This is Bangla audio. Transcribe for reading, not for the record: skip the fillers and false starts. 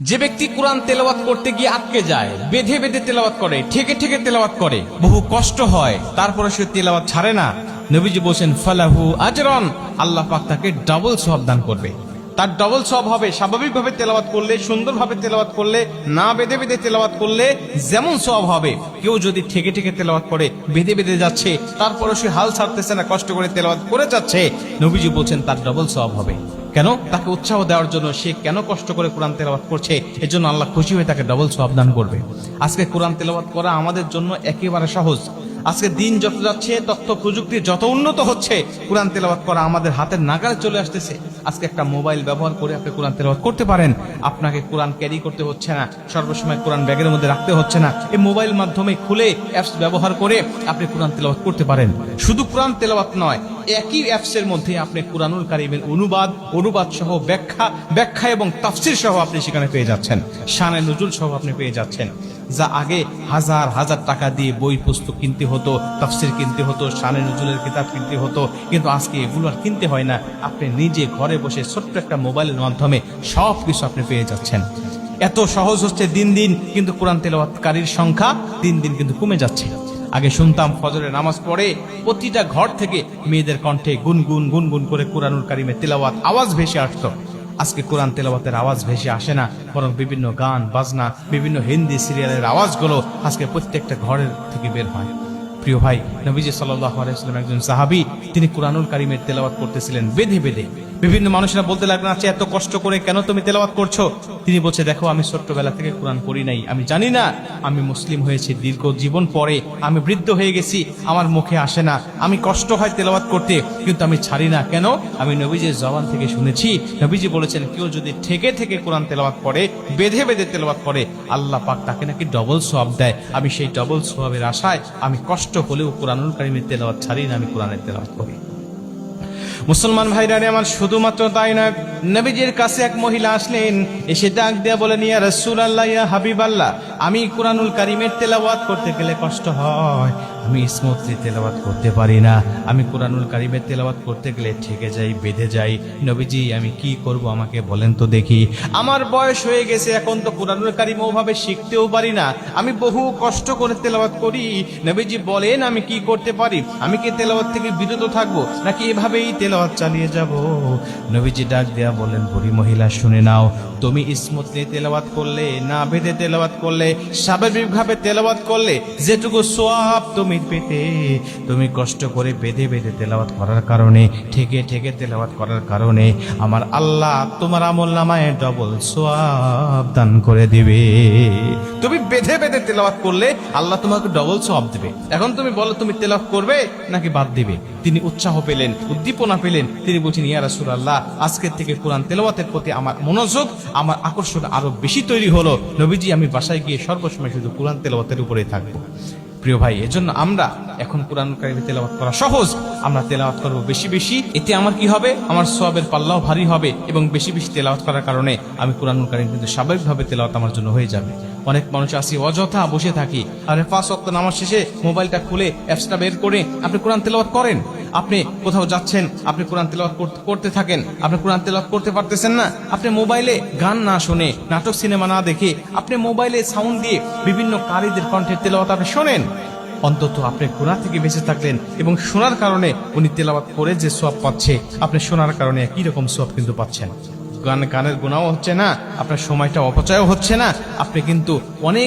যে ব্যক্তি কোরআন তেলাওয়াত করতে গিয়ে আটকে যায়, বেঁধে বেঁধে তেলাওয়াত করে, ঠেকে ঠেকে তেলাওয়াত করে, বহু কষ্ট হয়, তারপরে সে তেলাওয়াত ছাড়ে না, নবীজি বলেন ফালাহু আজরান, আল্লাহ পাক তাকে ডাবল সওয়াব দান করবে। তার ডাবল সওয়াব হবে। স্বাভাবিকভাবে তেলাওয়াত করলে, সুন্দরভাবে তেলাওয়াত করলে, না বেঁধে বেঁধে তেলাওয়াত করলে যেমন সওয়াব হবে, কেউ যদি ঠেকে ঠেকে তেলাওয়াত করে, বেঁধে বেঁধে যাচ্ছে, তারপরে সে হাল ছাড়তেছে না, কষ্ট করে তেলাওয়াত করে যাচ্ছে, নবীজি বলছেন তার ডাবল সওয়াব হবে। কেন? তাকে উৎসাহ দেওয়ার জন্য, সে কেন কষ্ট করে কোরআন তেলাওয়াত করছে, এজন্য আল্লাহ খুশি হয়ে তাকে ডাবল সওয়াব দান করবে। আজকে কোরআন তেলাওয়াত করা আমাদের জন্য একেবারে সহজ। আজকে দিন যত যাচ্ছে, তথ্য প্রযুক্তি যত উন্নত হচ্ছে, কোরআন তেলাওয়াত করা আমাদের হাতের নাগালে চলে আসতেছে। আজকে একটা মোবাইল ব্যবহার করে আপনি কোরআন তেলাওয়াত করতে পারেন। আপনাকে কোরআন ক্যারি করতে হচ্ছে না, সর্বসময় কোরআন ব্যাগের মধ্যে রাখতে হচ্ছে না। এই মোবাইল মাধ্যমে খুলে অ্যাপস ব্যবহার করে আপনি কোরআন তেলাওয়াত করতে পারেন। শুধু কোরআন তেলাওয়াত নয়, একই অ্যাপসের মধ্যে আপনি কুরআনুল কারীমের অনুবাদ সহ ব্যাখ্যা এবং তাফসীর সহ আপনি সেখানে পেয়ে যাচ্ছেন। শানে নুজুল সহ আপনি পেয়ে যাচ্ছেন। যা আগে হাজার হাজার টাকা দিয়ে বই পুস্তক কিনতে হতো, তাফসীর কিনতে হতো, শানে নুজুলের কিতাব কিনতে হতো, কিন্তু আজকে এগুলো আর কিনতে হয় না। আপনি নিজে ঘরে বসে ছোট্ট একটা মোবাইলের মাধ্যমে সব কিছু আপনি পেয়ে যাচ্ছেন। এত সহজ হচ্ছে দিন দিন, কিন্তু কোরআন তেলাওয়াতকারীর সংখ্যা দিন দিন কিন্তু কমে যাচ্ছে। আগে শুনতাম ফজরের নামাজ পড়ে প্রতিটা ঘর থেকে মেয়েদের কণ্ঠে গুনগুন গুনগুন করে কুরআনুল কারীমের তেলাওয়াত আওয়াজ ভেসে আসতো। আজকে কোরআন তেলাওয়াতের আওয়াজ ভেসে আসে না, বরং বিভিন্ন গান বাজনা, বিভিন্ন হিন্দি সিরিয়ালের আওয়াজগুলো আজকে প্রত্যেকটা ঘরের থেকে বের হয়। প্রিয় ভাই, নবীজি সাল্লাল্লাহু আলাইহি ওয়াসাল্লাম একজন সাহাবী, তিনি কুরআনুল কারীমের তেলাওয়াত করতেছিলেন বেঁধে বেঁধে। বিভিন্ন মানুষরা বলতে লাগলেন, আচ্ছা এত কষ্ট করে কেন তুমি তেলাওয়াত করছো? তিনি বলছে, দেখো আমি ছোট্টবেলা থেকে কোরআন পড়ি নাই, আমি জানি না। আমি মুসলিম হয়েছি দীর্ঘ জীবন পরে, আমি বৃদ্ধ হয়ে গেছি, আমার মুখে আসে না, আমি কষ্ট হয় তেলাওয়াত করতে, কিন্তু আমি ছাড়ি না। কেন? আমি নবীজির জবান থেকে শুনেছি, নবীজি বলেছেন কেউ যদি ঠেকে ঠেকে কোরআন তেলাওয়াত করে, বেঁধে বেঁধে তেলাওয়াত করে, আল্লাহ পাক তাকে নাকি ডবল সওয়াব দেয়। আমি সেই ডবল সওয়াবের আশায় আমি কষ্ট হলেও কুরআনুল কারীমের তেলাওয়াত ছাড়ি না, আমি কোরআনের তেলাওয়াত করি। মুসলমান ভাইরা আমার, শুধুমাত্র তাই না, নবীজির কাছে এক মহিলা আসলেন, এসে ডাক দিয়া বলেন, ইয়া রাসূলুল্লাহ, ইয়া হাবিবাল্লাহ, আমি কুরআনুল কারীমের তেলাওয়াত করতে গেলে কষ্ট হয়, আমি স্মুথলি তেলাওয়াত করতে পারি না, আমি কুরআনুল কারীমের তেলাওয়াত করতে গেলে ঠেকে যাই, বেঁধে যাই। নবীজি, আমি কি করব আমাকে বলেন তো দেখি। আমার বয়স হয়ে গেছে, এখন তো কুরআনুল কারীম ওভাবে শিখতেও পারি না, আমি বহু কষ্ট করে তেলাওয়াত করি। নবীজি বলেন, আমি কি করতে পারি? আমি কি তেলাওয়াত থেকে বিরত থাকবো, নাকি এভাবেই তেলাওয়াত চালিয়ে যাব? নবীজি ডাক দেয়া বলেন, বুড়ি মহিলা শুনে নাও, তুমি স্মুথলি তেলাওয়াত করলে, না বেঁধে তেলাওয়াত করলে, স্বাভাবিকভাবে তেলাওয়াত করলে যেটুকু সওয়াব তুমি পেতে, তুমি কষ্ট করে বেঁধে বেঁধে তেলাওয়াত করার কারণে, ঠেকে ঠেকে তেলাওয়াত করার কারণে আমার আল্লাহ তোমার আমলনামায় ডবল সওয়াব দান করে দিবে। তুমি বেঁধে বেঁধে তেলাওয়াত করলে আল্লাহ তোমাকে ডবল সওয়াব দিবে। এখন তুমি বলো, তুমি তেলাওয়াত করবে নাকি বাদ দিবে? তিনি উৎসাহ পেলেন, উদ্দীপনা পেলেন। তিনি বলছেন, ইয়া রাসূলুল্লাহ, আজকের থেকে কোরআন তেলাওয়াতের প্রতি আমার মনোযোগ, আমার আকর্ষণ আরো বেশি তৈরি হলো। নবীজি, আমি বাসায় গিয়ে সর্বসময় শুধু কোরআন তেলাওয়াতের উপরেই থাকবো। প্রিয় ভাই, এজন্য আমরা এখন কোরআন কারীম তেলাওয়াত করা সহজ, আমরা তেলাওয়াত করব বেশি বেশি। এতে আমার কি হবে? আমার সওয়াবের পাল্লাও ভারী হবে, এবং বেশি বেশি তেলাওয়াত করার কারণে আমি কোরআনুল কারীম কিন্তু স্বাভাবিকভাবে তেলাওয়াত আমার জন্য হয়ে যাবে। অনেক মানুষ আসি অযথা বসে থাকি, আর 5 ওয়াক্ত নামাজ শেষে মোবাইলটা খুলে অ্যাপসটা বের করে আপনি কোরআন তেলাওয়াত করেন। আপনি কোথাও যাচ্ছেন, আপনি কোরআন তেলাওয়াত করতে থাকেন, আপনি কোরআন তেলাওয়াত করতে পারতেছেন না, আপনি মোবাইলে গান না শুনে, নাটক সিনেমা না দেখে, আপনি মোবাইলে সাউন্ড দিয়ে বিভিন্ন কারীদের কণ্ঠের তেলাওয়াত আপনি শোনেন। অন্তত আপনি গুনাহ থেকে বেঁচে থাকলেন, এবং শোনার কারণে উনি তেলাওয়াত করে যে সওয়াব পাচ্ছে, আপনি শোনার কারণে একই রকম সওয়াব কিন্তু পাচ্ছেন। গানের গুনাহও হচ্ছে না, আপনার সময়টা অপচয়ও হচ্ছে না, আপনি কিন্তু অনেক